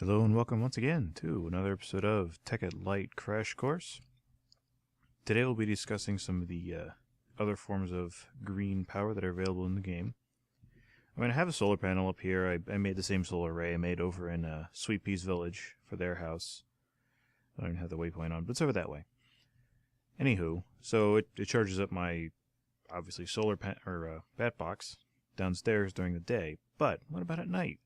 Hello and welcome once again to another episode of Tekkit Lite Crash Course. Today we'll be discussing some of the other forms of green power that are available in the game. I mean, I have a solar panel up here. I made the same solar array I made over in Sweet Pea's Village for their house. I don't even have the waypoint on, but it's over that way. Anywho, so it charges up my, obviously, solar bat box downstairs during the day. But what about at night?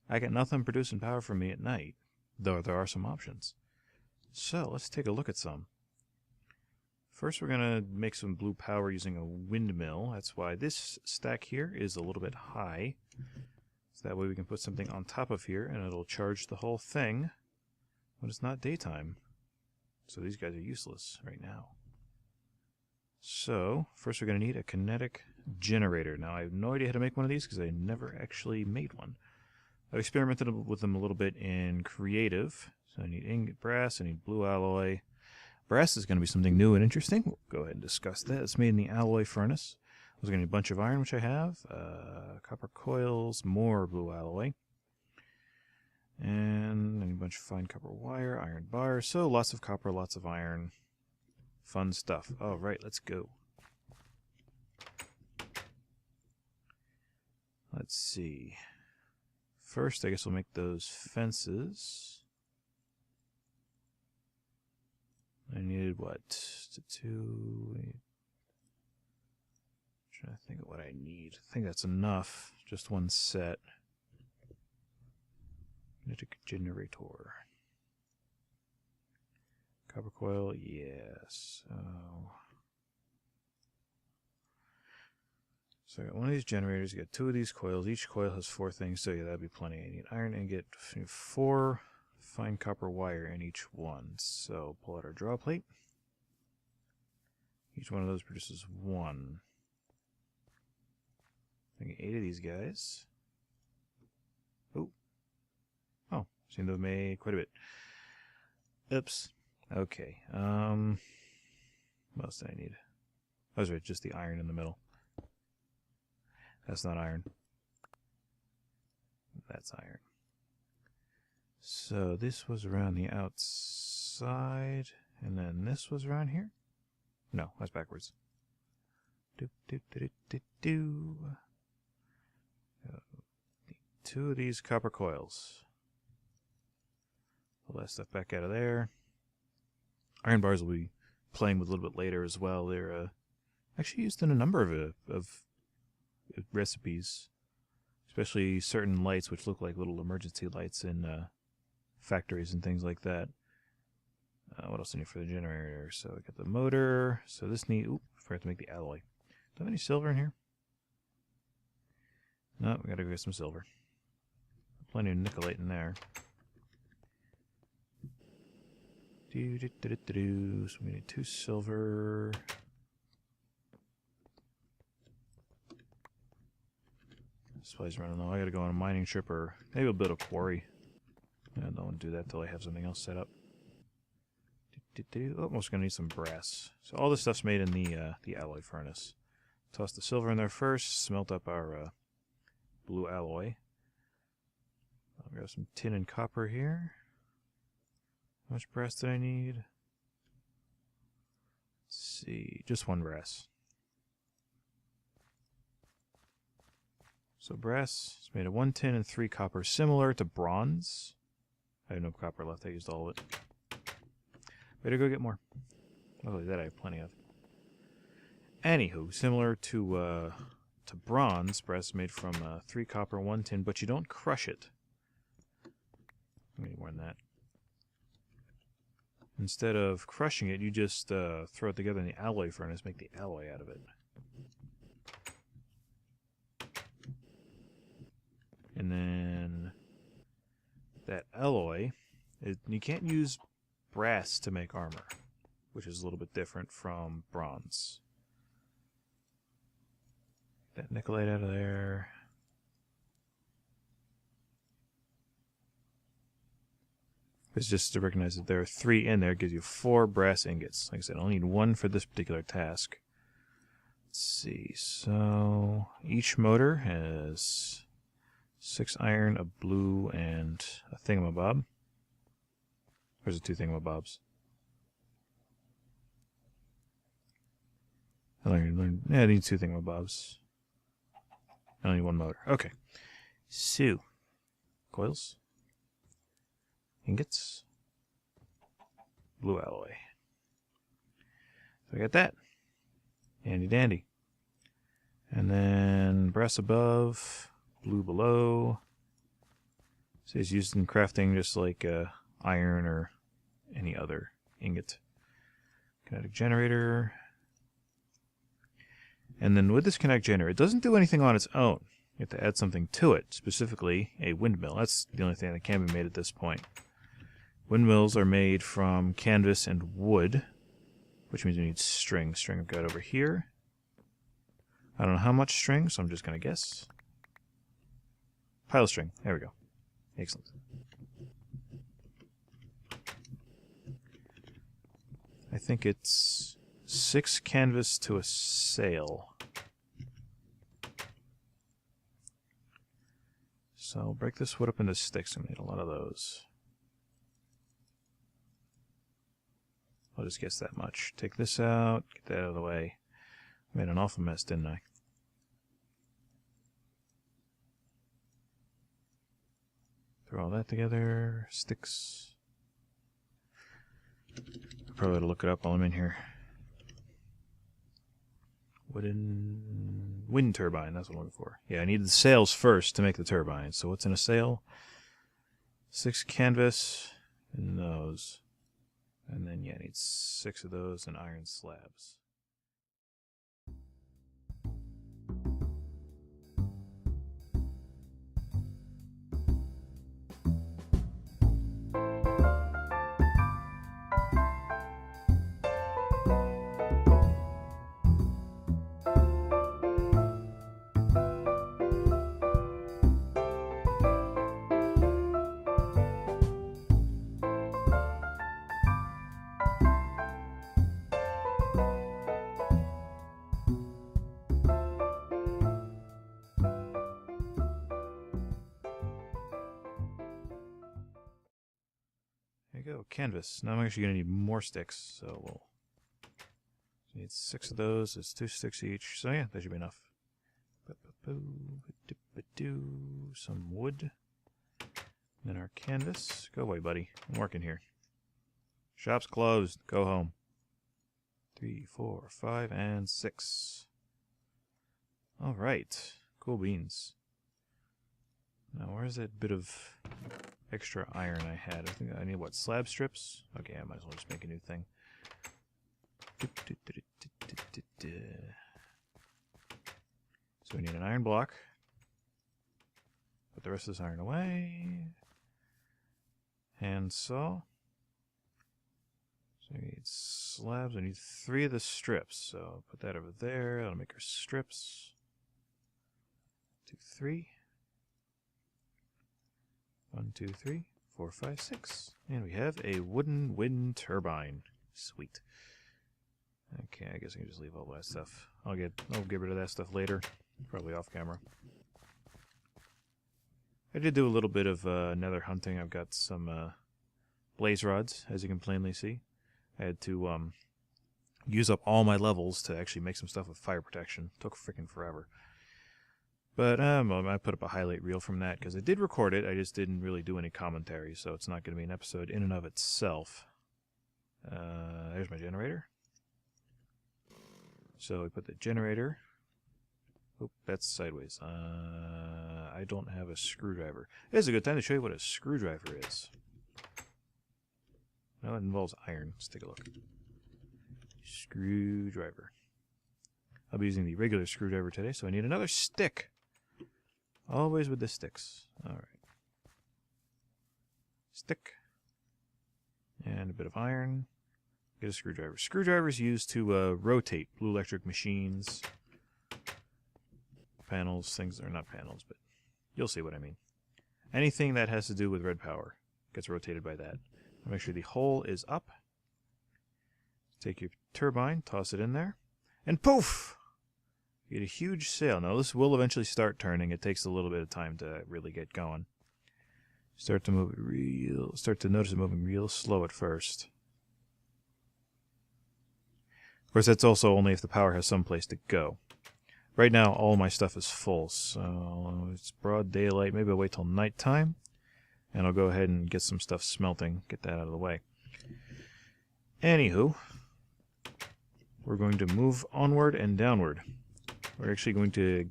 I got nothing producing power for me at night, though there are some options. So let's take a look at some. First we're going to make some blue power using a windmill. That's why this stack here is a little bit high. So that way we can put something on top of here and it'll charge the whole thing when it's not daytime. So these guys are useless right now. So first we're going to need a kinetic generator. Now I have no idea how to make one of these because I never actually made one. I've experimented with them a little bit in creative. So I need ingot brass, I need blue alloy. Brass is going to be something new and interesting. We'll go ahead and discuss that. It's made in the alloy furnace. I was going to need a bunch of iron, which I have. Copper coils, more blue alloy. And I need a bunch of fine copper wire, iron bars. So lots of copper, lots of iron. Fun stuff. All right, let's go. Let's see. First, I guess we'll make those fences. I needed what? Trying to think of what I need. I think that's enough. Just one set. Kinetic generator. Copper coil, yes. So I got one of these generators, you got two of these coils. Each coil has 4 things, so yeah, that'd be plenty. I need iron ingot, 4 fine copper wire in each one. So pull out our draw plate. Each one of those produces 1. I get 8 of these guys. Oh, seem to have made quite a bit. Oops. Okay. What else do I need? Oh, that's right, just the iron in the middle. That's not iron. That's iron. So this was around the outside, and then this was around here? No, that's backwards. Doop, doop, doop, doop, doop. 2 of these copper coils. Pull that stuff back out of there. Iron bars will be playing with a little bit later as well. They're actually used in a number of recipes, especially certain lights which look like little emergency lights in factories and things like that. What else do I need for the generator? So I got the motor. So this need. Oop, I forgot to make the alloy. Do I have any silver in here? No, we gotta go get some silver. Plenty of nickelite in there. So we need 2 silver. Supply's running low. I gotta go on a mining trip or maybe a bit of quarry. Yeah, don't want to do that till I have something else set up. Oh, I'm also gonna need some brass. So all this stuff's made in the alloy furnace. Toss the silver in there first. Smelt up our blue alloy. I'll grab some tin and copper here. How much brass did I need? Let's see, just 1 brass. So brass is made of 1 tin and 3 copper, similar to bronze. I have no copper left, I used all of it. Better go get more. Luckily that I have plenty of. Anywho, similar to bronze, brass is made from 3 copper, 1 tin, but you don't crush it. I need more than that. Instead of crushing it, you just throw it together in the alloy furnace, make the alloy out of it. And then that alloy, you can't use brass to make armor, which is a little bit different from bronze. That nickelite out of there. It's just to recognize that there are 3 in there. It gives you 4 brass ingots. Like I said, I only need 1 for this particular task. Let's see. So each motor has 6 iron, a blue, and a thingamabob. There's 2 thingamabobs. Yeah, I need 2 thingamabobs. I only need 1 motor. Okay. So, coils, ingots, blue alloy. So I got that. Handy dandy. And then brass above, blue below. So it's used in crafting just like iron or any other ingot. Kinetic generator. And then with this kinetic generator, it doesn't do anything on its own. You have to add something to it, specifically a windmill. That's the only thing that can be made at this point. Windmills are made from canvas and wood, which means we need string. String I've got over here. I don't know how much string, so I'm just going to guess. Pile string. There we go. Excellent. I think it's 6 canvas to a sail. So I'll break this wood up into sticks. I need a lot of those. I'll just guess that much. Take this out, get that out of the way. Made an awful mess, didn't I? Throw all that together. Sticks. I probably ought to look it up while I'm in here. Wooden wind turbine, that's what I'm looking for. Yeah, I need the sails first to make the turbine. So what's in a sail? 6 canvas and those. And then, yeah, I need 6 of those and iron slabs. There you go, canvas. Now I'm actually going to need more sticks, so we'll need 6 of those. It's 2 sticks each, so yeah, that should be enough. Some wood. Then our canvas. Go away, buddy. I'm working here. Shop's closed. Go home. 3, 4, 5, and 6. Alright. Cool beans. Now, where's that bit of extra iron I had? I think I need, what, slab strips? Okay, I might as well just make a new thing. So we need an iron block. Put the rest of this iron away. Handsaw. So we need slabs. I need 3 of the strips. So put that over there. That'll make our strips. 2, 3. 1, 2, 3, 4, 5, 6. And we have a wooden wind turbine. Sweet. Okay, I guess I can just leave all that stuff. I'll get rid of that stuff later. Probably off camera. I did do a little bit of nether hunting. I've got some blaze rods, as you can plainly see. I had to use up all my levels to actually make some stuff with fire protection. Took freaking forever. But I put up a highlight reel from that because I did record it. I just didn't really do any commentary, so it's not going to be an episode in and of itself. There's my generator. So we put the generator. Oh, that's sideways. I don't have a screwdriver. It's a good time to show you what a screwdriver is. No, it involves iron. Let's take a look. Screwdriver. I'll be using the regular screwdriver today, so I need another stick. Always with the sticks. Alright. Stick. And a bit of iron. Get a screwdriver. Screwdriver is used to rotate blue electric machines. Panels, things that are not panels, but you'll see what I mean. Anything that has to do with red power gets rotated by that. Make sure the hole is up. Take your turbine, toss it in there, and poof! Get a huge sail. Now this will eventually start turning. It takes a little bit of time to really get going. Start to notice it moving real slow at first. Of course, that's also only if the power has some place to go. Right now, all my stuff is full, so it's broad daylight. Maybe I'll wait till nighttime, and I'll go ahead and get some stuff smelting. Get that out of the way. Anywho, we're going to move onward and downward. We're actually going to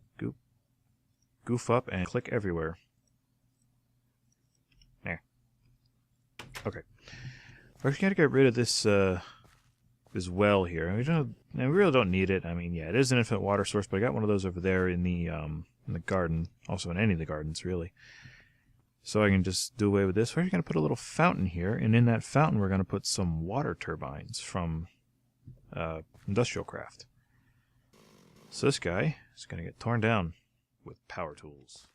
goof up and click everywhere. There. Okay. We're actually going to get rid of this this well here. We really don't need it. I mean, yeah, it is an infinite water source, but I got one of those over there in the garden. Also in any of the gardens, really. So I can just do away with this. We're going to put a little fountain here, and in that fountain we're going to put some water turbines from industrial craft. So this guy is going to get torn down with power tools.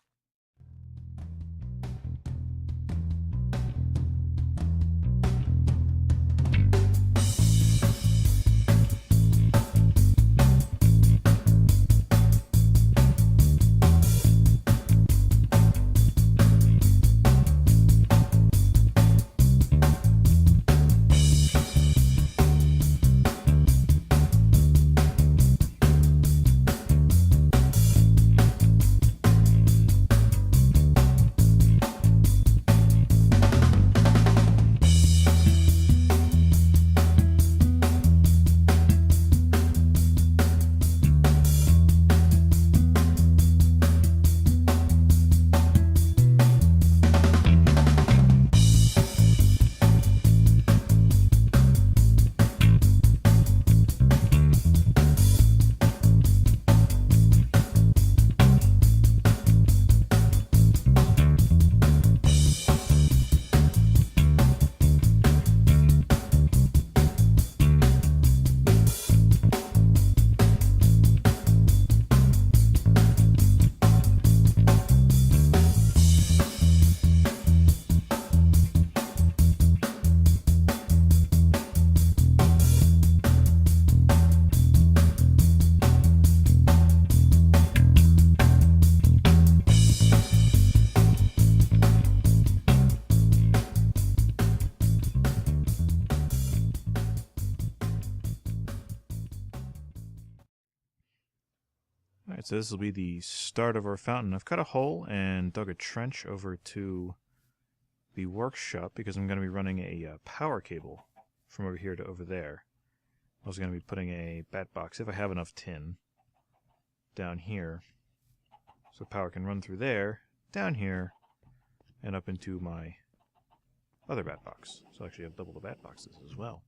Alright, so this will be the start of our fountain. I've cut a hole and dug a trench over to the workshop because I'm going to be running a power cable from over here to over there. I was going to be putting a bat box, if I have enough tin, down here. So power can run through there, down here, and up into my other bat box. So I actually have double the bat boxes as well.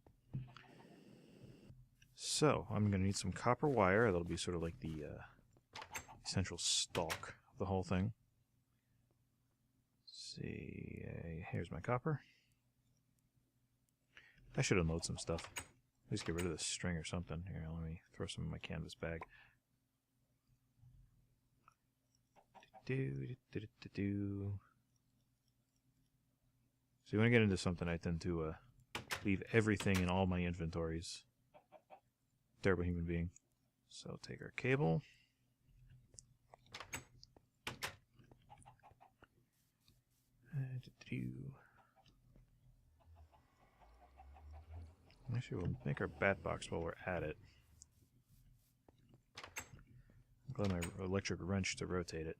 So I'm going to need some copper wire. That'll be sort of like the essential stalk of the whole thing. Let's see, here's my copper. I should unload some stuff. At least get rid of this string or something. Here, let me throw some in my canvas bag. So you want to get into something, I tend to leave everything in all my inventories. Terrible human being. So take our cable. Actually, we'll make our bat box while we're at it. I'm glad my electric wrench to rotate it.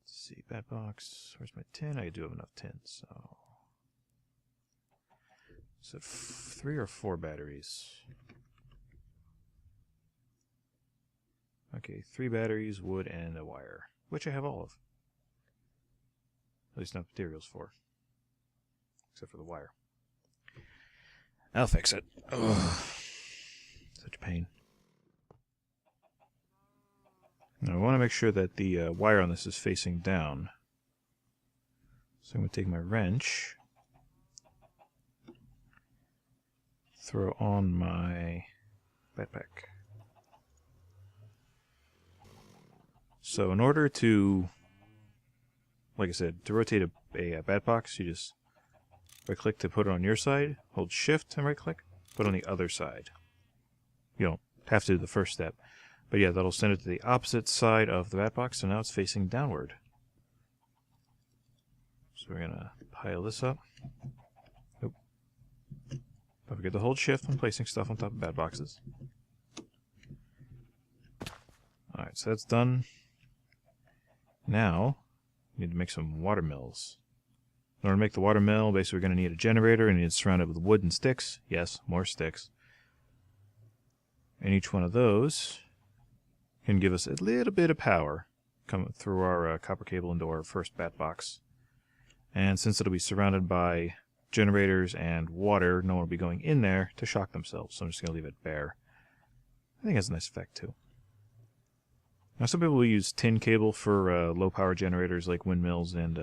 Let's see, bat box. Where's my tin? I do have enough tin, so. Is it 3 or 4 batteries? Okay, 3 batteries, wood, and a wire, which I have all of. At least not materials for. Except for the wire. I'll fix it. Ugh. Such pain. Now I want to make sure that the wire on this is facing down. So I'm going to take my wrench, throw on my backpack. So in order to, like I said, to rotate a bat box, you just right click to put it on your side, hold shift and right click, put it on the other side. You don't have to do the first step. But yeah, that'll send it to the opposite side of the bat box, so now it's facing downward. So we're going to pile this up. Nope. Don't forget to hold shift when placing stuff on top of bat boxes. Alright, so that's done. Now, we need to make some water mills. In order to make the water mill, basically we're going to need a generator, and it's surrounded with wood and sticks. Yes, more sticks. And each one of those can give us a little bit of power coming through our copper cable into our first bat box. And since it'll be surrounded by generators and water, no one will be going in there to shock themselves, so I'm just going to leave it bare. I think it has a nice effect too. Now some people will use tin cable for low power generators like windmills and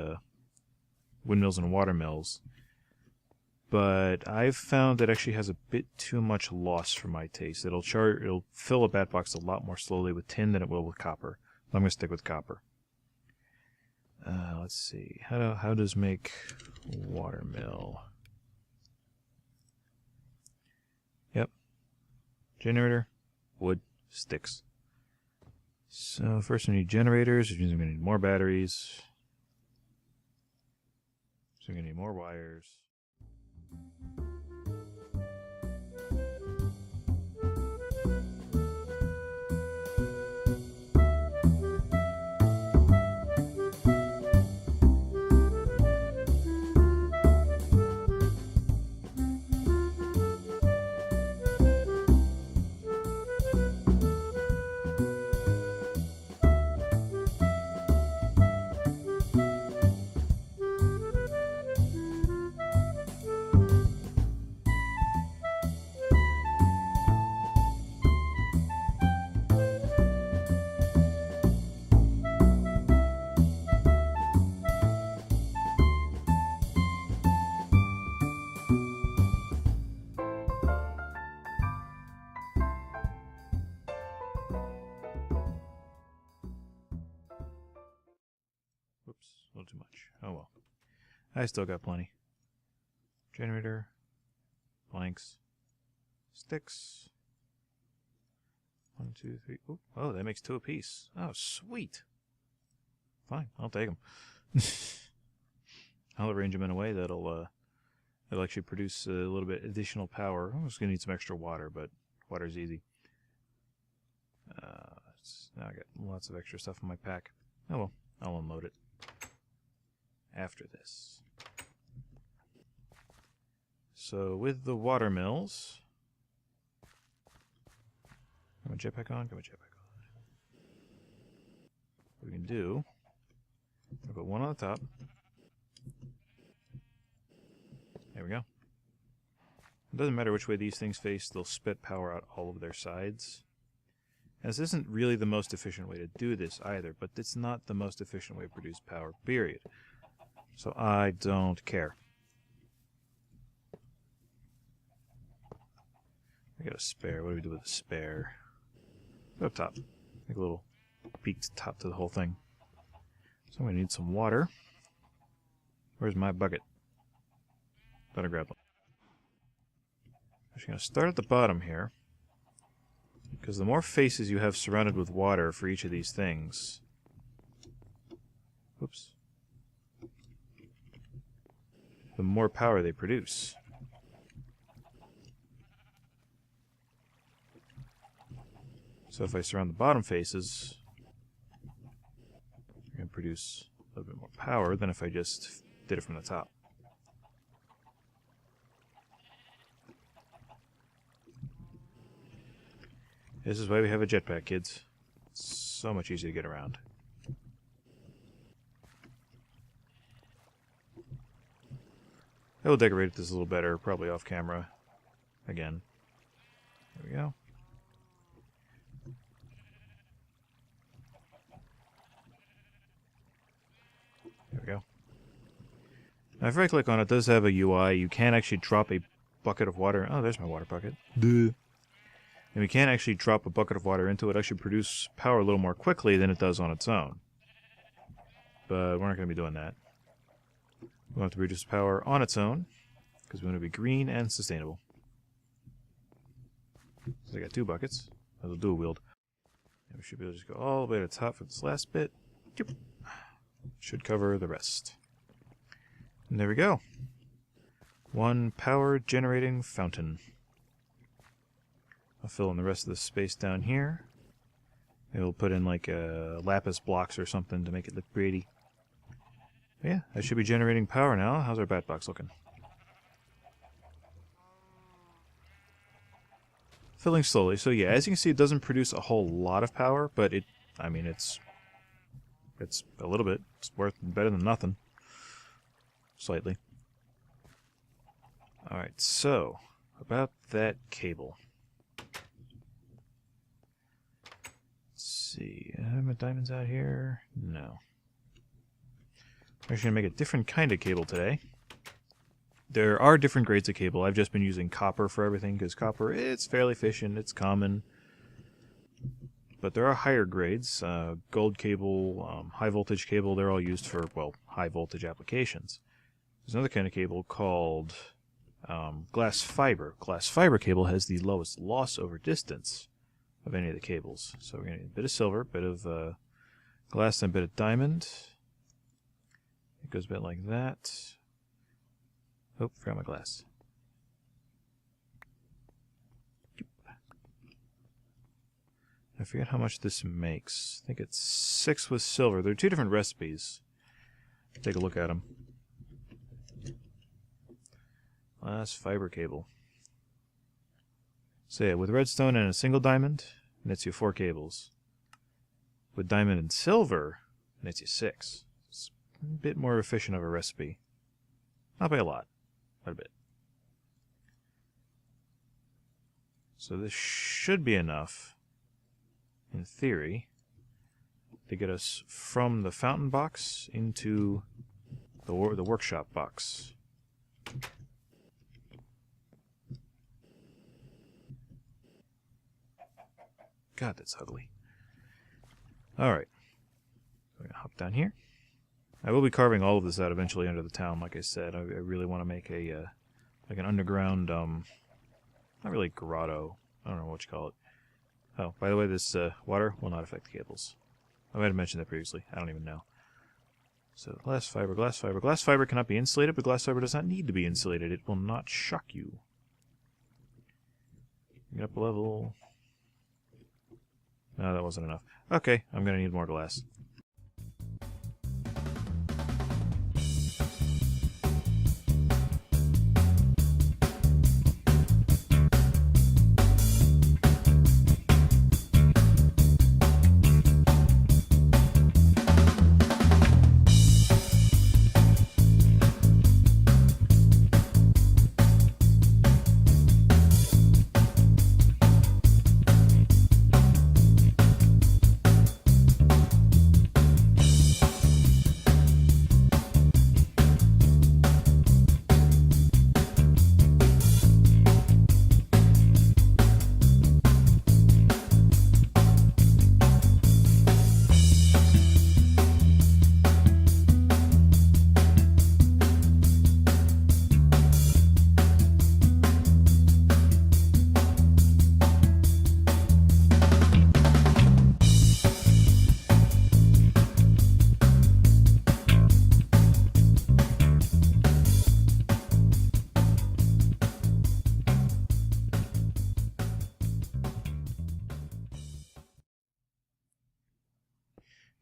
water mills. But I've found that actually has a bit too much loss for my taste. It'll fill a bat box a lot more slowly with tin than it will with copper. I'm going to stick with copper. Let's see. How does make water mill? Yep. Generator, wood, sticks. So first we need generators, which means we're going to need more batteries. So we're going to need more wires. Whoops, a little too much. Oh well. I still got plenty. Generator, blanks, sticks. 1, 2, 3. Ooh, oh, that makes 2 apiece. Oh, sweet. Fine, I'll take them. I'll arrange them in a way that'll actually produce a little bit additional power. I'm just gonna need some extra water, but water's easy. Now I got lots of extra stuff in my pack. Oh well, I'll unload it after this. So with the water mills, got my jetpack on. What we can do, I'll put one on the top. There we go. It doesn't matter which way these things face, they'll spit power out all of their sides. And this isn't really the most efficient way to do this either, but it's not the most efficient way to produce power, period. So I don't care. I got a spare. What do we do with a spare? Up top. Make a little peaked top to the whole thing. So I'm going to need some water. Where's my bucket? Better grab one. I'm just going to start at the bottom here, because the more faces you have surrounded with water for each of these things... Whoops. The more power they produce. So if I surround the bottom faces, I'm going to produce a little bit more power than if I just did it from the top. This is why we have a jetpack, kids. It's so much easier to get around. I will decorate this a little better, probably off camera. Again. There we go. There we go. Now if I right click on it, it does have a UI. You can actually drop a bucket of water. Oh, there's my water bucket. Duh. And we can actually drop a bucket of water into it, actually produce power a little more quickly than it does on its own. But we're not going to be doing that. We want to produce power on its own, because we want to be green and sustainable. So I got 2 buckets. I'll do a wield. And we should be able to just go all the way to the top for this last bit. Yep. Should cover the rest. And there we go. 1 power generating fountain. I'll fill in the rest of the space down here. Maybe we'll put in like lapis blocks or something to make it look pretty. But yeah, that should be generating power now. How's our bat box looking? Filling slowly. So yeah, as you can see, it doesn't produce a whole lot of power, but it's a little bit. It's better than nothing. Slightly. Alright, so about that cable. Let's see. Have my diamonds out here? No. I'm actually going to make a different kind of cable today. There are different grades of cable. I've just been using copper for everything because copper, it's fairly efficient, it's common. But there are higher grades. Gold cable, high voltage cable, they're all used for, well, high voltage applications. There's another kind of cable called glass fiber. Glass fiber cable has the lowest loss over distance of any of the cables. So we're going to need a bit of silver, a bit of glass, and a bit of diamond. It goes a bit like that. Oh, forgot my glass. I forget how much this makes. I think it's 6 with silver. There are 2 different recipes. Take a look at them. Glass fiber cable. So yeah, with redstone and a single diamond, it nets you 4 cables. With diamond and silver, it nets you 6. It's a bit more efficient of a recipe. Not by a lot. Quite a bit. So this should be enough, in theory, to get us from the fountain box into the workshop box. God, that's ugly. Alright. I'm going to hop down here. I will be carving all of this out eventually under the town, like I said. I really want to make a, like an underground, not really grotto. I don't know what you call it. Oh, by the way, this water will not affect the cables. I might have mentioned that previously. I don't even know. So, glass fiber, glass fiber. Glass fiber cannot be insulated, but glass fiber does not need to be insulated. It will not shock you. Get up a level. No, that wasn't enough. Okay, I'm going to need more glass.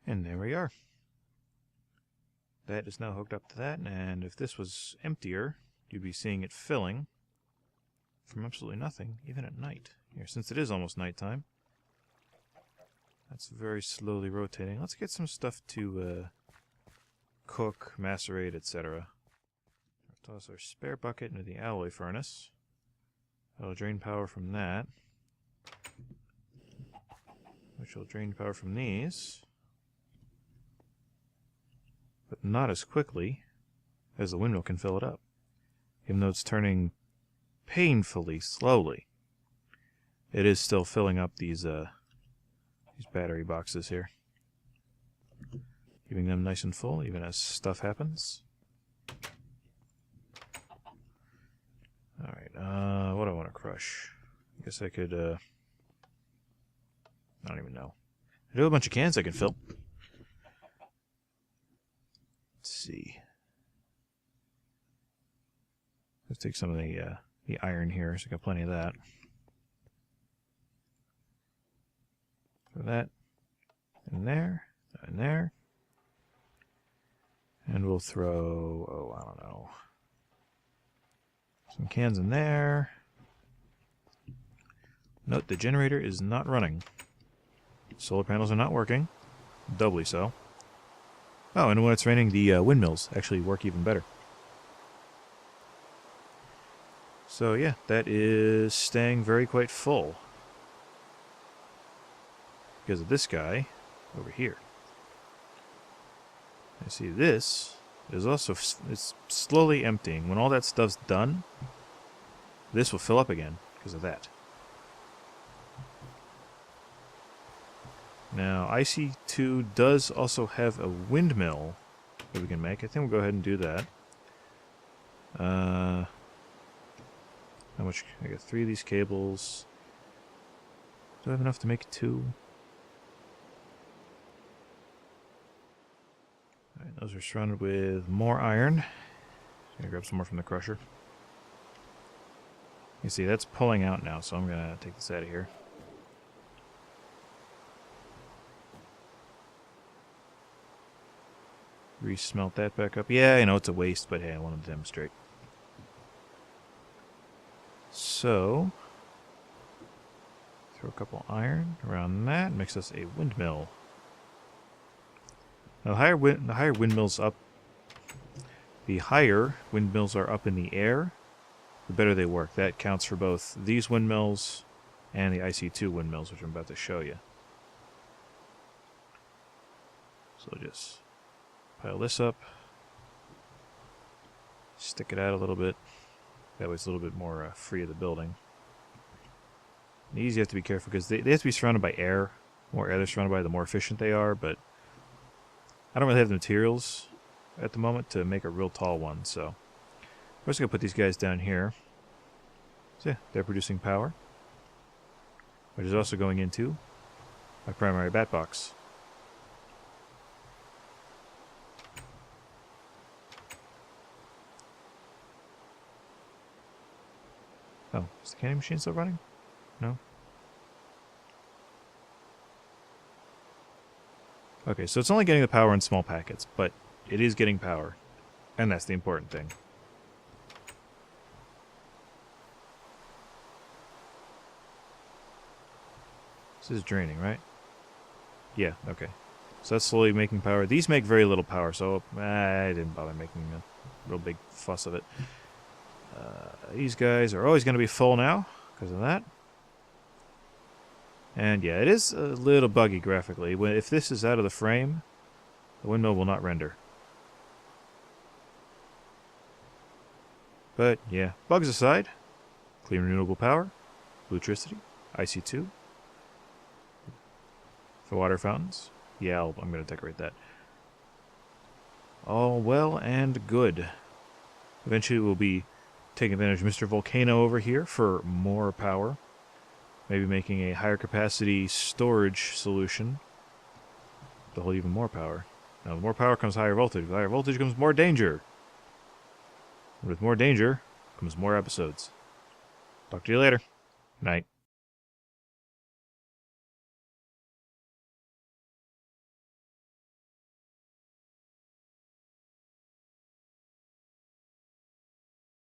And there we are. That is now hooked up to that, and if this was emptier, you'd be seeing it filling from absolutely nothing, even at night. Here, since it is almost nighttime, that's very slowly rotating. Let's get some stuff to cook, macerate, etc. Toss our spare bucket into the alloy furnace. That'll drain power from that, which will drain power from these. But not as quickly as the windmill can fill it up, even though it's turning painfully slowly. It is still filling up these battery boxes here, keeping them nice and full even as stuff happens. Alright, what do I want to crush? I guess I could, I don't even know. I do have a bunch of cans I can fill. Let's see. Let's take some of the iron here, so I got plenty of that. Throw that in there, that in there. And we'll throw, oh, I don't know, some cans in there. Note, the generator is not running. Solar panels are not working. Doubly so. Oh, and when it's raining, the windmills actually work even better. So yeah, that is staying very quite full. Because of this guy over here. I see this is also, it's slowly emptying. When all that stuff's done, this will fill up again because of that. Now, IC2 does also have a windmill that we can make. I think we'll go ahead and do that. How much? I got 3 of these cables. Do I have enough to make 2? Alright, those are surrounded with more iron. I'm gonna grab some more from the crusher. You see, that's pulling out now, so I'm gonna take this out of here. Resmelt that back up. Yeah, I know it's a waste, but hey, I wanted to demonstrate. So, throw a couple iron around that, makes us a windmill. Now, the higher windmills up, the higher windmills are up in the air, the better they work. That counts for both these windmills and the IC2 windmills, which I'm about to show you. So just pile this up, stick it out a little bit. That way it's a little bit more free of the building. And these you have to be careful because they have to be surrounded by air. The more air they're surrounded by, the more efficient they are, but I don't really have the materials at the moment to make a real tall one, so we're just going to put these guys down here. So yeah, they're producing power, which is also going into my primary bat box. Oh, is the candy machine still running? No? Okay, so it's only getting the power in small packets, but it is getting power. And that's the important thing. This is draining, right? Yeah, okay. So that's slowly making power. These make very little power, so I didn't bother making a real big fuss of it. These guys are always going to be full now because of that. And yeah, it is a little buggy graphically. If this is out of the frame, the windmill will not render. But yeah, bugs aside, clean renewable power, electricity, IC2, for water fountains. Yeah, I'm going to decorate that. All well and good. Eventually we'll be taking advantage of Mr. Volcano over here for more power. Maybe making a higher capacity storage solution to hold even more power. Now, with more power comes higher voltage. With higher voltage comes more danger. And with more danger comes more episodes. Talk to you later. Night.